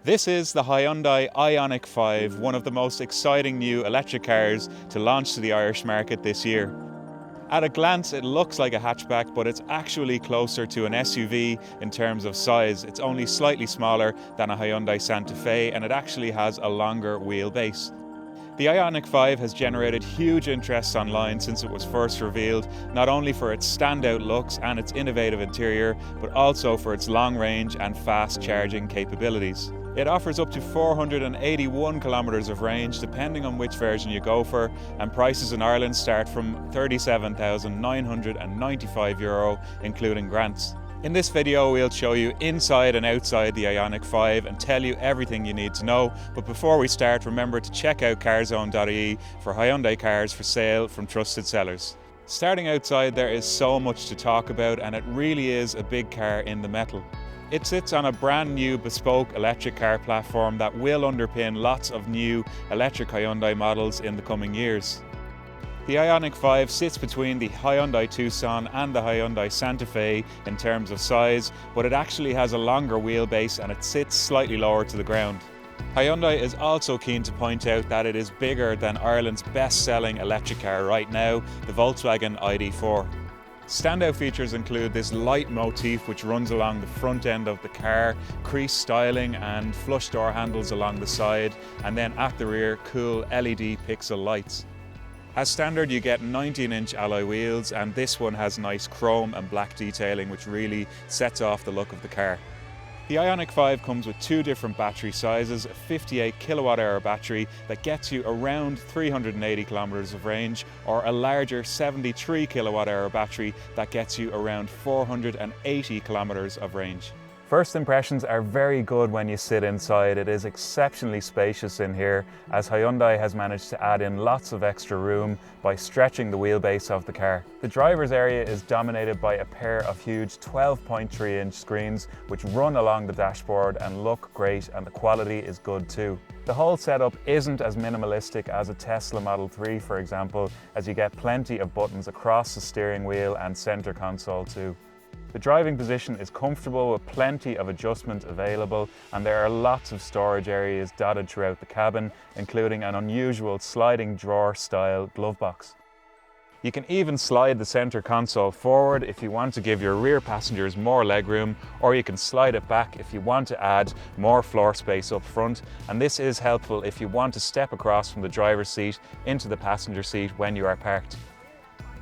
This is the Hyundai IONIQ 5, one of the most exciting new electric cars to launch to the Irish market this year. At a glance, it looks like a hatchback, but it's actually closer to an SUV in terms of size. It's only slightly smaller than a Hyundai Santa Fe, and it actually has a longer wheelbase. The IONIQ 5 has generated huge interest online since it was first revealed, not only for its standout looks and its innovative interior, but also for its long range and fast charging capabilities. It offers up to 481 kilometres of range depending on which version you go for, and prices in Ireland start from €37,995 including grants. In this video we'll show you inside and outside the IONIQ 5 and tell you everything you need to know, but before we start remember to check out carzone.ie for Hyundai cars for sale from trusted sellers. Starting outside, there is so much to talk about and it really is a big car in the metal. It sits on a brand new bespoke electric car platform that will underpin lots of new electric Hyundai models in the coming years. The IONIQ 5 sits between the Hyundai Tucson and the Hyundai Santa Fe in terms of size, but it actually has a longer wheelbase and it sits slightly lower to the ground. Hyundai is also keen to point out that it is bigger than Ireland's best-selling electric car right now, the Volkswagen ID.4. Standout features include this light motif which runs along the front end of the car, crease styling and flush door handles along the side, and then at the rear cool LED pixel lights. As standard you get 19-inch alloy wheels, and this one has nice chrome and black detailing which really sets off the look of the car. The IONIQ 5 comes with two different battery sizes, a 58 kilowatt-hour battery that gets you around 380 kilometers of range, or a larger 73 kilowatt-hour battery that gets you around 480 kilometers of range. First impressions are very good when you sit inside. It is exceptionally spacious in here, as Hyundai has managed to add in lots of extra room by stretching the wheelbase of the car. The driver's area is dominated by a pair of huge 12.3-inch screens which run along the dashboard and look great, and the quality is good too. The whole setup isn't as minimalistic as a Tesla Model 3 for example, as you get plenty of buttons across the steering wheel and center console too. The driving position is comfortable with plenty of adjustment available, and there are lots of storage areas dotted throughout the cabin, including an unusual sliding drawer style glove box. You can even slide the center console forward if you want to give your rear passengers more legroom, or you can slide it back if you want to add more floor space up front, and this is helpful if you want to step across from the driver's seat into the passenger seat when you are parked.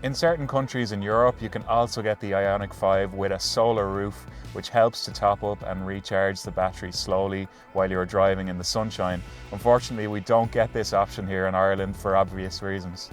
In certain countries in Europe, you can also get the IONIQ 5 with a solar roof, which helps to top up and recharge the battery slowly while you're driving in the sunshine. Unfortunately, we don't get this option here in Ireland for obvious reasons.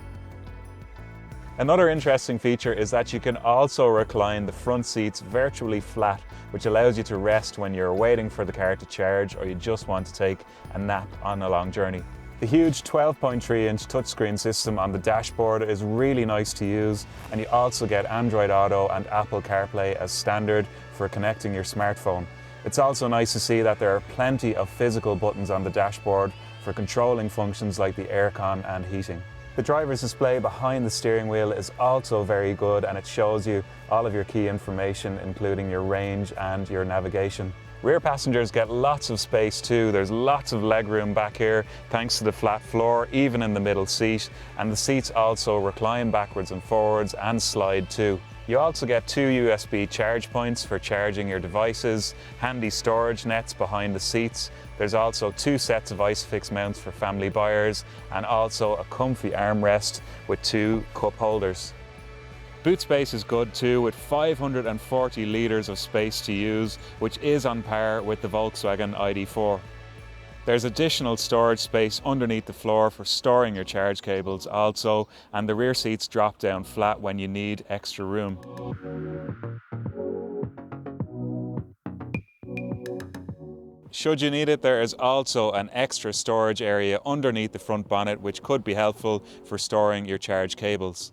Another interesting feature is that you can also recline the front seats virtually flat, which allows you to rest when you're waiting for the car to charge or you just want to take a nap on a long journey. The huge 12.3-inch touchscreen system on the dashboard is really nice to use, and you also get Android Auto and Apple CarPlay as standard for connecting your smartphone. It's also nice to see that there are plenty of physical buttons on the dashboard for controlling functions like the aircon and heating. The driver's display behind the steering wheel is also very good, and it shows you all of your key information including your range and your navigation. Rear passengers get lots of space too. There's lots of legroom back here thanks to the flat floor, even in the middle seat, and the seats also recline backwards and forwards and slide too. You also get two USB charge points for charging your devices, handy storage nets behind the seats. There's also two sets of ISOFIX mounts for family buyers, and also a comfy armrest with two cup holders. Boot space is good too, with 540 litres of space to use, which is on par with the Volkswagen ID.4. There's additional storage space underneath the floor for storing your charge cables also, and the rear seats drop down flat when you need extra room. Should you need it, there is also an extra storage area underneath the front bonnet which could be helpful for storing your charge cables.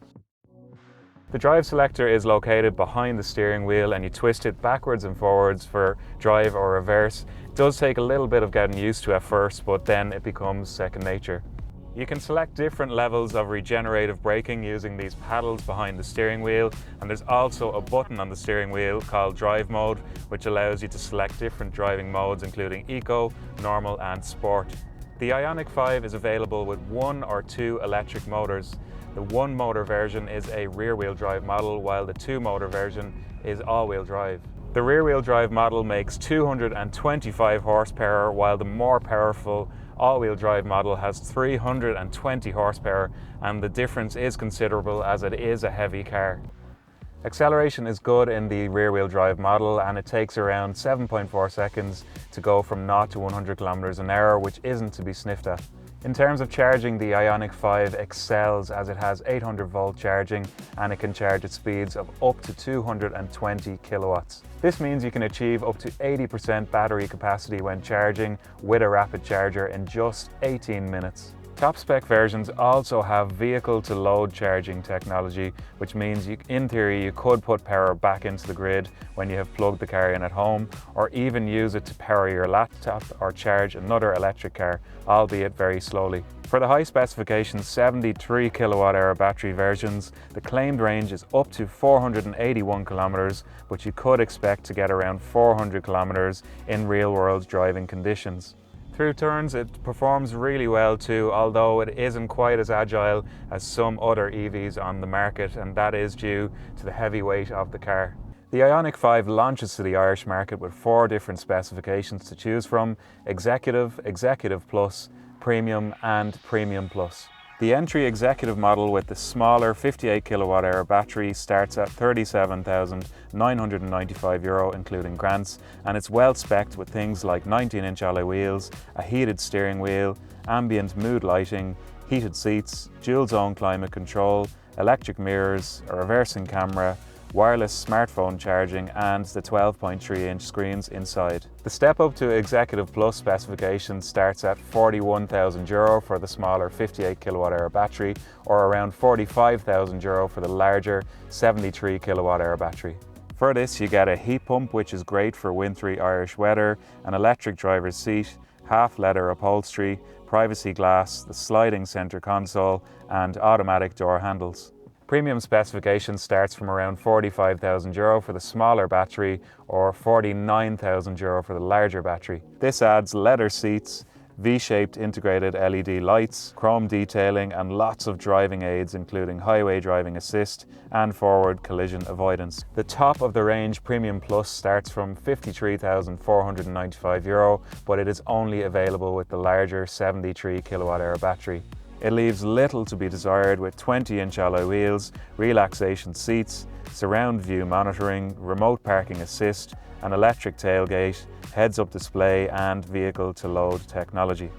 The drive selector is located behind the steering wheel, and you twist it backwards and forwards for drive or reverse. It does take a little bit of getting used to at first, but then it becomes second nature. You can select different levels of regenerative braking using these paddles behind the steering wheel, and there's also a button on the steering wheel called Drive Mode, which allows you to select different driving modes including Eco, Normal and Sport. The IONIQ 5 is available with 1 or 2 electric motors. The 1 motor version is a rear-wheel drive model, while the 2 motor version is all-wheel drive. The rear-wheel drive model makes 225 horsepower, while the more powerful all-wheel drive model has 320 horsepower, and the difference is considerable as it is a heavy car. Acceleration is good in the rear-wheel drive model, and it takes around 7.4 seconds to go from 0 to 100 kilometers an hour, which isn't to be sniffed at. In terms of charging, the IONIQ 5 excels as it has 800 volt charging, and it can charge at speeds of up to 220 kilowatts. This means you can achieve up to 80% battery capacity when charging with a rapid charger in just 18 minutes. Top spec versions also have vehicle-to-load charging technology, which means in theory you could put power back into the grid when you have plugged the car in at home, or even use it to power your laptop or charge another electric car, albeit very slowly. For the high specification 73 kilowatt-hour battery versions, the claimed range is up to 481 kilometers, but you could expect to get around 400 kilometers in real-world driving conditions. Through turns it performs really well too, although it isn't quite as agile as some other EVs on the market, and that is due to the heavy weight of the car. The IONIQ 5 launches to the Irish market with 4 different specifications to choose from: Executive, Executive Plus, Premium and Premium Plus. The entry executive model with the smaller 58 kilowatt-hour battery starts at €37,995 including grants, and it's well specced with things like 19-inch alloy wheels, a heated steering wheel, ambient mood lighting, heated seats, dual zone climate control, electric mirrors, a reversing camera, wireless smartphone charging and the 12.3-inch screens inside. The step up to Executive Plus specification starts at €41,000 for the smaller 58 kilowatt-hour battery, or around €45,000 for the larger 73 kilowatt-hour battery. For this you get a heat pump, which is great for wintry Irish weather, an electric driver's seat, half leather upholstery, privacy glass, the sliding centre console and automatic door handles. Premium specification starts from around €45,000 for the smaller battery, or €49,000 for the larger battery. This adds leather seats, V-shaped integrated LED lights, chrome detailing and lots of driving aids including highway driving assist and forward collision avoidance. The top of the range Premium Plus starts from €53,495, but it is only available with the larger 73 kilowatt-hour battery. It leaves little to be desired with 20-inch alloy wheels, relaxation seats, surround view monitoring, remote parking assist, an electric tailgate, heads-up display and vehicle-to-load technology.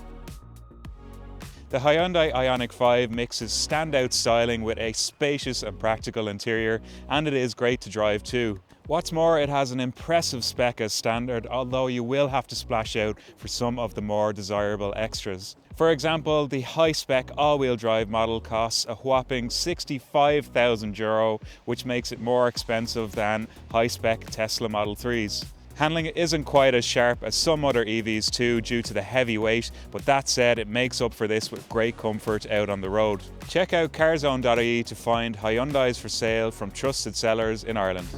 The Hyundai IONIQ 5 mixes standout styling with a spacious and practical interior, and it is great to drive too. What's more, it has an impressive spec as standard, although you will have to splash out for some of the more desirable extras. For example, the high-spec all-wheel drive model costs a whopping €65,000, which makes it more expensive than high-spec Tesla Model 3s. Handling isn't quite as sharp as some other EVs too, due to the heavy weight, but that said, it makes up for this with great comfort out on the road. Check out Carzone.ie to find Hyundais for sale from trusted sellers in Ireland.